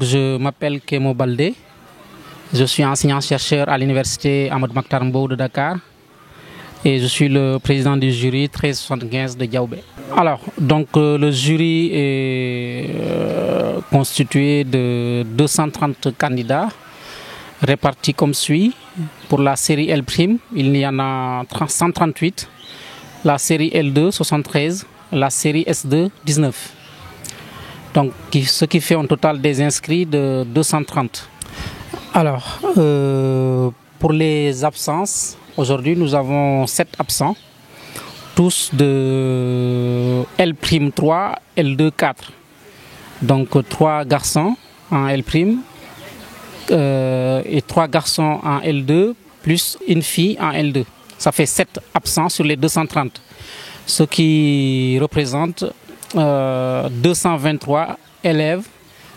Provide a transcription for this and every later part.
Je m'appelle Kémo Baldé, je suis enseignant-chercheur à l'université Amadou Mahtar Mbow de Dakar et je suis le président du jury 1375 de Diaoubé. Alors, donc le jury est constitué de 230 candidats répartis comme suit. Pour la série L', il y en a 138, la série L2 73, la série S2 19. Donc, ce qui fait un total des inscrits de 230. Alors, pour les absences, aujourd'hui nous avons 7 absents, tous de L'3, L2 4. Donc 3 garçons en L' et 3 garçons en L2 plus une fille en L2. Ça fait 7 absents sur les 230, ce qui représente 223 élèves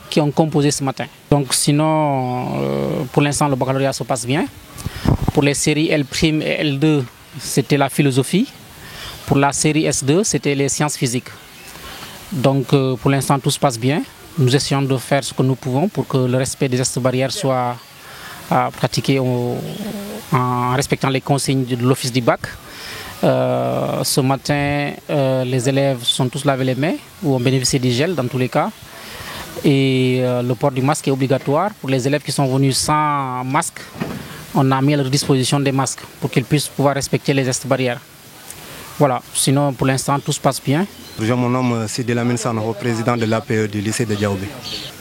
qui ont composé ce matin. Donc sinon, pour l'instant, le baccalauréat se passe bien. Pour les séries L' et L2, c'était la philosophie. Pour la série S2, c'était les sciences physiques. Donc pour l'instant, tout se passe bien. Nous essayons de faire ce que nous pouvons pour que le respect des gestes barrières soit pratiqué en respectant les consignes de l'office du bac. Ce matin, les élèves sont tous lavés les mains ou ont bénéficié du gel dans tous les cas. Et le port du masque est obligatoire. Pour les élèves qui sont venus sans masque, on a mis à leur disposition des masques pour qu'ils puissent pouvoir respecter les gestes barrières. Voilà, sinon pour l'instant tout se passe bien. Mon nom est Sidi Lamine Sanoho, président de l'APE du lycée de Diaoubé.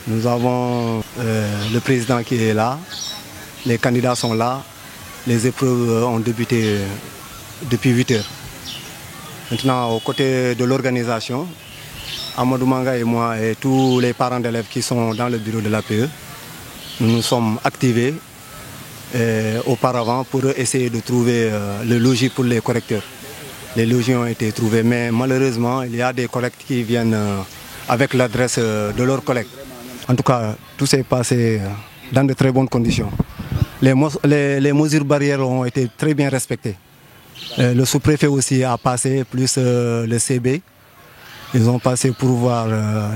Nous avons le président qui est là, les candidats sont là, les épreuves ont débuté depuis 8 heures. Maintenant, aux côtés de l'organisation, Amadou Manga et moi et tous les parents d'élèves qui sont dans le bureau de l'APE, nous nous sommes activés auparavant pour essayer de trouver le logis pour les correcteurs. Les logis ont été trouvés, mais malheureusement, il y a des collègues qui viennent avec l'adresse de leurs collègues. En tout cas, tout s'est passé dans de très bonnes conditions. Les mesures barrières ont été très bien respectées. Le sous-préfet aussi a passé, plus le CB. Ils ont passé pour voir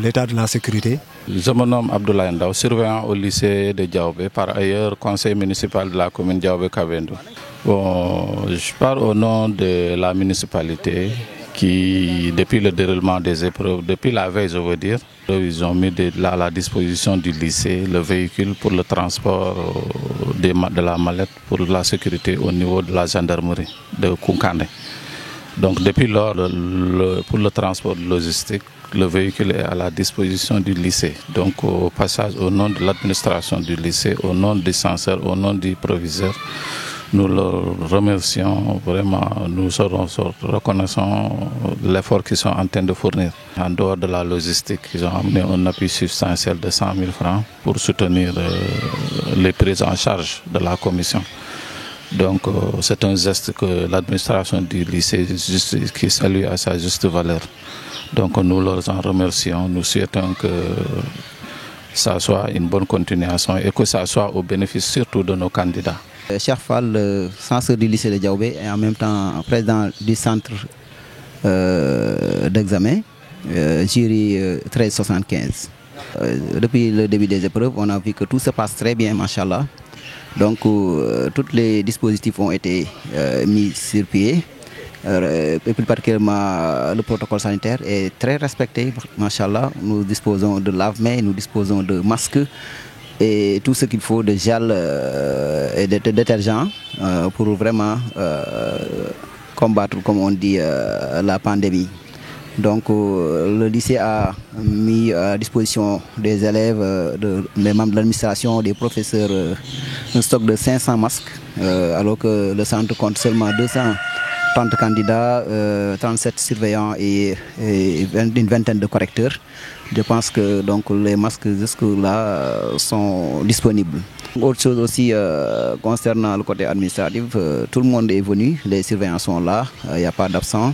l'état de la sécurité. Je me nomme Abdoulaye Ndao, surveillant au lycée de Diaoubé, par ailleurs conseiller municipal de la commune Diaoubé-Kabendou. Bon, je parle au nom de la municipalité qui, depuis le déroulement des épreuves, depuis la veille je veux dire, ils ont mis à la disposition du lycée le véhicule pour le transport de la mallette pour la sécurité au niveau de la gendarmerie de Koukandé. Donc depuis lors, pour le transport logistique, le véhicule est à la disposition du lycée. Donc au passage, au nom de l'administration du lycée, au nom du censeur, au nom du proviseur, nous leur remercions vraiment, nous serons reconnaissants de l'effort qu'ils sont en train de fournir. En dehors de la logistique, ils ont amené un appui substantiel de 100 000 francs pour soutenir les prises en charge de la commission. Donc c'est un geste que l'administration du lycée qui salue à sa juste valeur. Donc nous leur en remercions, nous souhaitons que ça soit une bonne continuation et que ça soit au bénéfice surtout de nos candidats. Cheikh Fall, censeur du lycée de Diaoubé et en même temps président du centre d'examen, jury 1375. Depuis le début des épreuves, on a vu que tout se passe très bien, machallah. Donc tous les dispositifs ont été mis sur pied. Et plus particulièrement le protocole sanitaire est très respecté, machallah. Nous disposons de lave-mains, nous disposons de masques et tout ce qu'il faut de gel et de détergents pour vraiment combattre, comme on dit, la pandémie. Donc le lycée a mis à disposition des élèves, des membres de l'administration, des professeurs, un stock de 500 masques, alors que le centre compte seulement 230 candidats, 37 surveillants et une vingtaine de correcteurs. Je pense que donc, les masques jusque-là sont disponibles. Autre chose aussi concernant le côté administratif, tout le monde est venu, les surveillants sont là, il n'y a pas d'absent.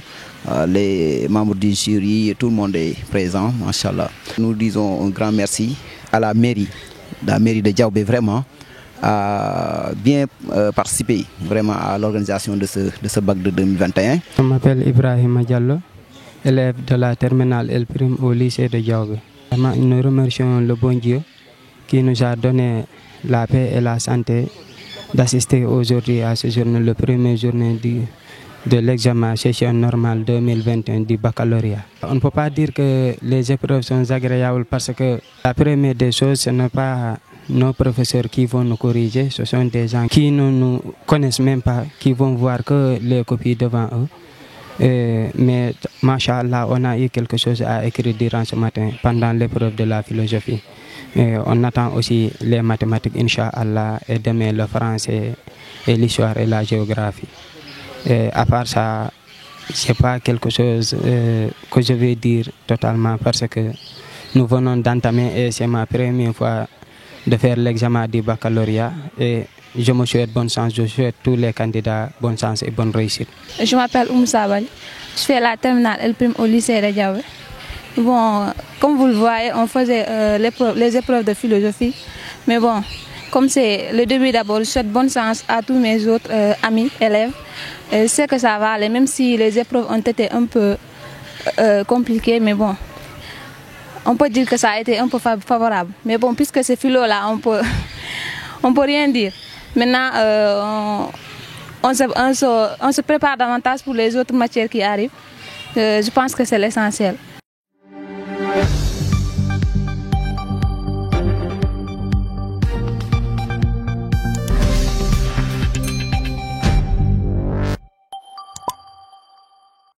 Les membres du jury, tout le monde est présent, machallah. Nous disons un grand merci à la mairie de Diaoubé, vraiment, a bien participé vraiment à l'organisation de ce bac de 2021. Je m'appelle Ibrahim Diallo, élève de la terminale L' au lycée de Diaoubé. Nous remercions le bon Dieu qui nous a donné la paix et la santé d'assister aujourd'hui à ce journée, le premier journée de l'examen session normale 2021 du baccalauréat. On ne peut pas dire que les épreuves sont agréables parce que la première des choses, ce n'est pas nos professeurs qui vont nous corriger, ce sont des gens qui ne nous connaissent même pas, qui vont voir que les copies devant eux. Mais machallah, on a eu quelque chose à écrire durant ce matin pendant l'épreuve de la philosophie. On attend aussi les mathématiques, Inch'Allah, et demain le français et l'histoire et la géographie. À part ça, c'est pas quelque chose que je vais dire totalement parce que nous venons d'entamer et c'est ma première fois de faire l'examen du baccalauréat et je me souhaite bonne chance, je souhaite tous les candidats bonne chance et bonne réussite. Je m'appelle Sabali, je fais la terminale L' au lycée de Diaobé. Bon, comme vous le voyez, on faisait les épreuves de philosophie, mais bon, comme c'est le début d'abord, je souhaite bonne chance à tous mes autres amis, élèves. Je sais que ça va aller, même si les épreuves ont été un peu compliquées, mais bon, on peut dire que ça a été un peu favorable. Mais bon, puisque c'est philo là, on peut rien dire. Maintenant, on se prépare davantage pour les autres matières qui arrivent. Je pense que c'est l'essentiel.